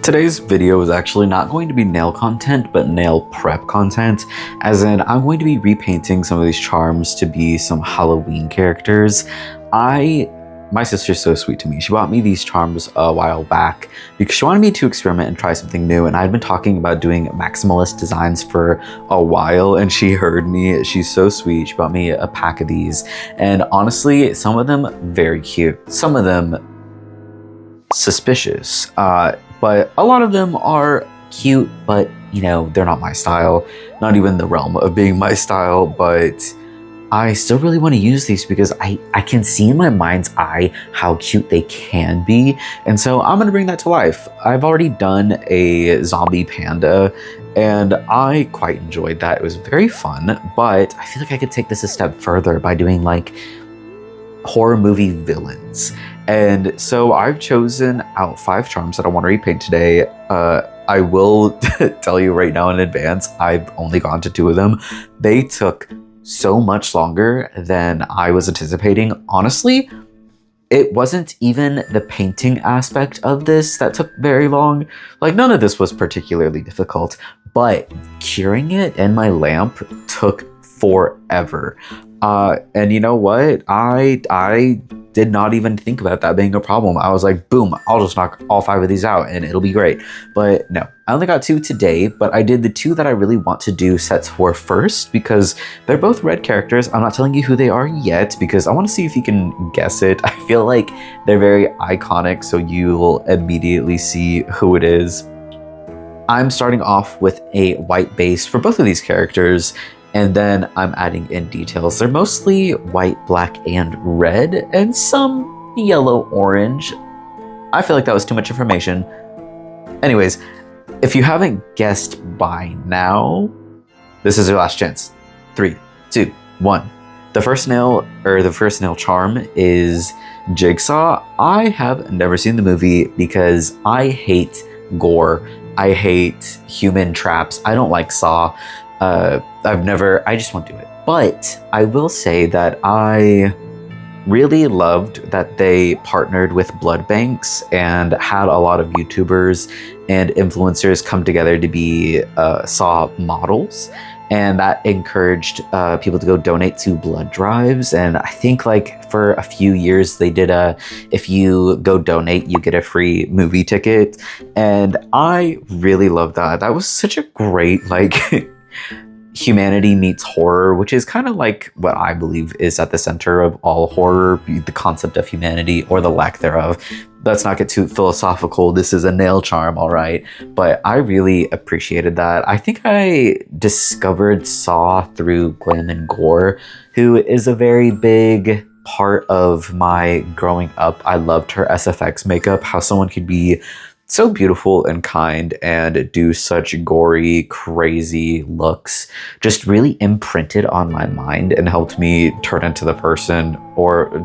Today's video is actually not going to be nail content, but nail prep content, as in I'm going to be repainting some of these charms to be some Halloween characters. My sister's so sweet to me. She bought me these charms a while back because she wanted me to experiment and try something new, and I'd been talking about doing maximalist designs for a while, and she heard me. She's so sweet. She bought me a pack of these, and honestly, some of them very cute. Some of them suspicious, but a lot of them are cute, but you know, they're not my style, not even the realm of being my style. But I still really want to use these because I can see in my mind's eye how cute they can be, and so I'm gonna bring that to life. I've already done a zombie panda and I quite enjoyed that. It was very fun, but I feel like I could take this a step further by doing like horror movie villains. And so I've chosen out 5 charms that I want to repaint today. I will tell you right now in advance, I've only gone to 2 of them. They took so much longer than I was anticipating. Honestly, it wasn't even the painting aspect of this that took very long. Like, none of this was particularly difficult, but curing it in my lamp took forever. And you know what? I did not even think about that being a problem. I was like, boom, I'll just knock all 5 of these out and it'll be great. But no, I only got 2 today, but I did the 2 that I really want to do sets for first because they're both red characters. I'm not telling you who they are yet because I want to see if you can guess it. I feel like they're very iconic, so you'll immediately see who it is. I'm starting off with a white base for both of these characters, and then I'm adding in details. They're mostly white, black, and red, and some yellow, orange. I feel like that was too much information. Anyways, if you haven't guessed by now, this is your last chance. 3, 2, 1. The first nail charm is Jigsaw. I have never seen the movie because I hate gore. I hate human traps. I don't like Saw. I just won't do it. But I will say that I really loved that they partnered with blood banks and had a lot of YouTubers and influencers come together to be Saw models. And that encouraged people to go donate to blood drives. And I think like for a few years they did if you go donate, you get a free movie ticket. And I really loved that. That was such a great like humanity meets horror, which is kind of like what I believe is at the center of all horror, the concept of humanity or the lack thereof. Let's not get too philosophical. This is a nail charm, all right? But I really appreciated that. I think I discovered Saw through Glam and Gore, who is a very big part of my growing up. I loved her SFX makeup, how someone could be so beautiful and kind and do such gory, crazy looks just really imprinted on my mind and helped me turn into the person, or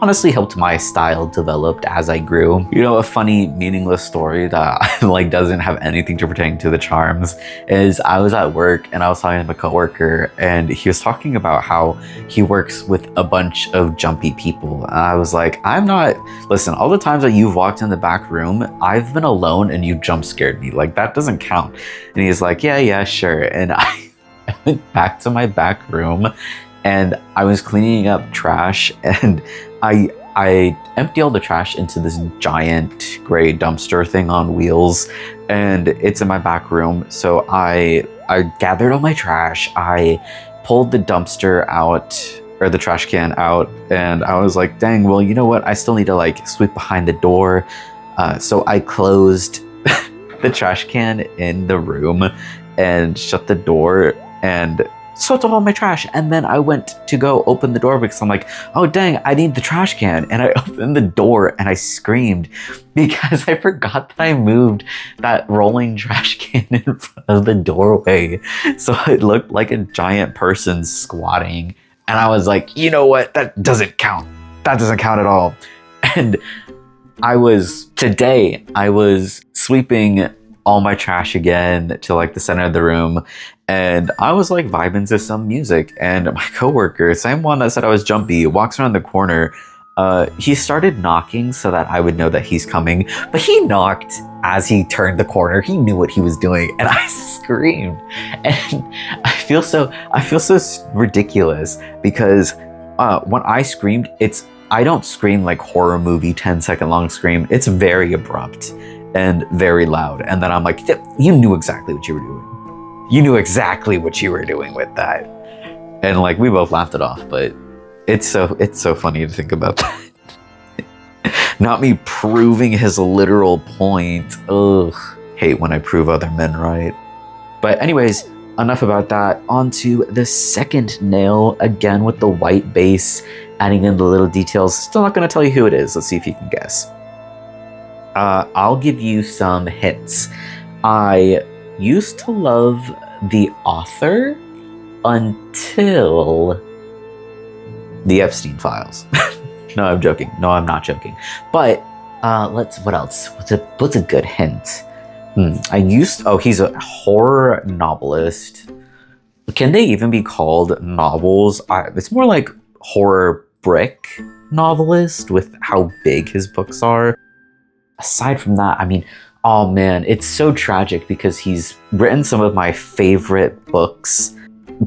honestly helped my style developed as I grew. You know, a funny, meaningless story that like doesn't have anything to pertain to the charms is I was at work and I was talking to my coworker and he was talking about how he works with a bunch of jumpy people. And I was like, listen, all the times that you've walked in the back room, I've been alone and you jump scared me. Like, that doesn't count. And he's like, yeah, sure. And I went back to my back room and I was cleaning up trash, and I empty all the trash into this giant gray dumpster thing on wheels, and it's in my back room. So I gathered all my trash, I pulled the dumpster out, or the trash can out, and I was like, dang, well, you know what? I still need to like sweep behind the door. So I closed the trash can in the room and shut the door and swept up all my trash. And then I went to go open the door because I'm like, oh dang, I need the trash can. And I opened the door and I screamed because I forgot that I moved that rolling trash can in front of the doorway. So it looked like a giant person squatting. And I was like, you know what? That doesn't count. That doesn't count at all. And today I was sweeping all my trash again to like the center of the room, and I was like vibing to some music, and my coworker, same one that said I was jumpy, walks around the corner He started knocking so that I would know that he's coming, but he knocked as he turned the corner. He knew what he was doing, and I screamed. And I feel so ridiculous because when I screamed, I don't scream like horror movie 10-second long scream. It's very abrupt and very loud. And then I'm like, you knew exactly what you were doing. You knew exactly what you were doing with that. And like we both laughed it off, but it's so funny to think about that. Not me proving his literal point. Ugh, hate when I prove other men right. But anyways, enough about that. On to the second nail, again with the white base, adding in the little details. Still not going to tell you who it is. Let's see if you can guess. I'll give you some hints. I used to love the author until the Epstein files. No, I'm joking. No, I'm not joking. But what else? What's a good hint? He's a horror novelist. Can they even be called novels? It's more like horror brick novelist with how big his books are. Aside from that, I mean, oh man, it's so tragic because he's written some of my favorite books,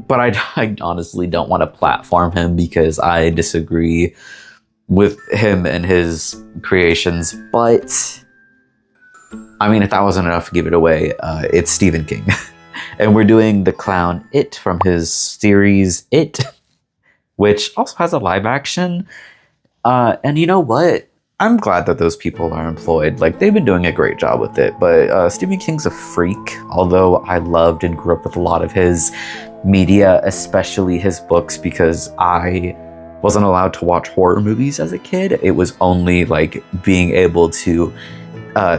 but I honestly don't want to platform him because I disagree with him and his creations. But I mean, if that wasn't enough to give it away, it's Stephen King. And we're doing the clown It from his series It, which also has a live action. And you know what? I'm glad that those people are employed. Like, they've been doing a great job with it. But Stephen King's a freak, although I loved and grew up with a lot of his media, especially his books, because I wasn't allowed to watch horror movies as a kid. It was only like being able to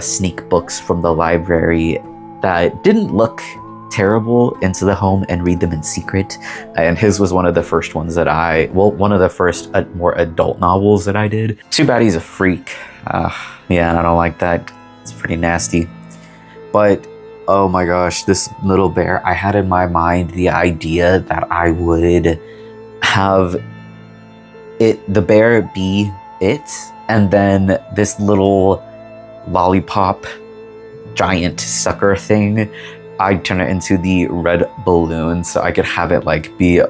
sneak books from the library that didn't look terrible into the home and read them in secret. And his was one of the first ones that one of the first more adult novels that I did. Too bad he's a freak. Yeah, I don't like that. It's pretty nasty. But oh my gosh, this little bear, I had in my mind the idea that I would have the bear be it, and then this little lollipop giant sucker thing, I'd turn it into the red balloon so I could have it like be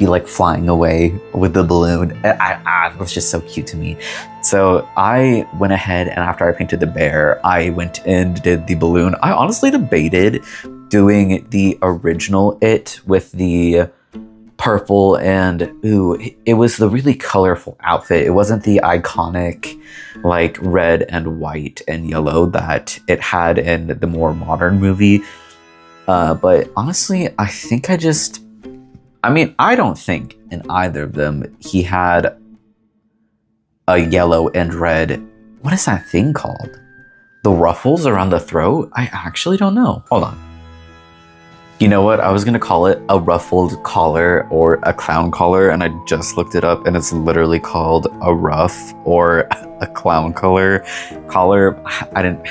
like flying away with the balloon. It was just so cute to me. So I went ahead, and after I painted the bear, I went and did the balloon. I honestly debated doing the original It with the purple and it was the really colorful outfit. It wasn't the iconic like red and white and yellow that it had in the more modern movie. But honestly, I think I don't think in either of them he had a yellow and red. What is that thing called? The ruffles around the throat? I actually don't know. Hold on. You know what? I was gonna call it a ruffled collar or a clown collar, and I just looked it up, and it's literally called a ruff or a clown collar. I don't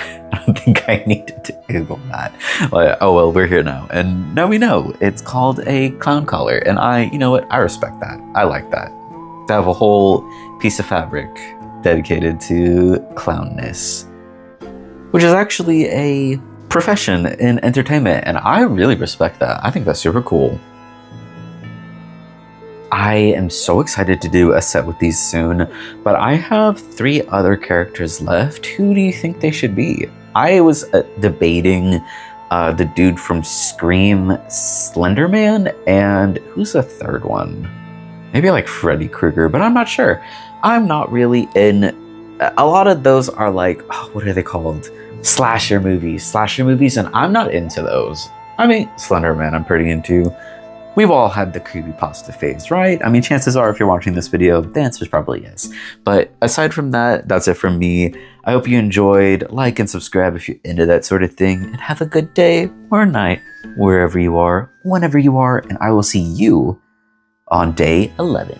think I needed to Google that. But, oh well, we're here now, and now we know it's called a clown collar, and you know what? I respect that. I like that. To have a whole piece of fabric dedicated to clownness, which is actually a profession in entertainment, and I really respect that. I think that's super cool. I am so excited to do a set with these soon, but I have 3 other characters left. Who do you think they should be? I was debating the dude from Scream, Slenderman, and who's the third one? Maybe like Freddy Krueger, but I'm not sure. I'm not really in. A lot of those are like, what are they called? Slasher movies, and I'm not into those. I mean, Slenderman I'm pretty into. We've all had the creepypasta phase, right? I mean, chances are if you're watching this video, the answer is probably yes. But aside from that, that's it from me. I hope you enjoyed. Like and subscribe if you're into that sort of thing, and have a good day or night, wherever you are, whenever you are, and I will see you on day 11.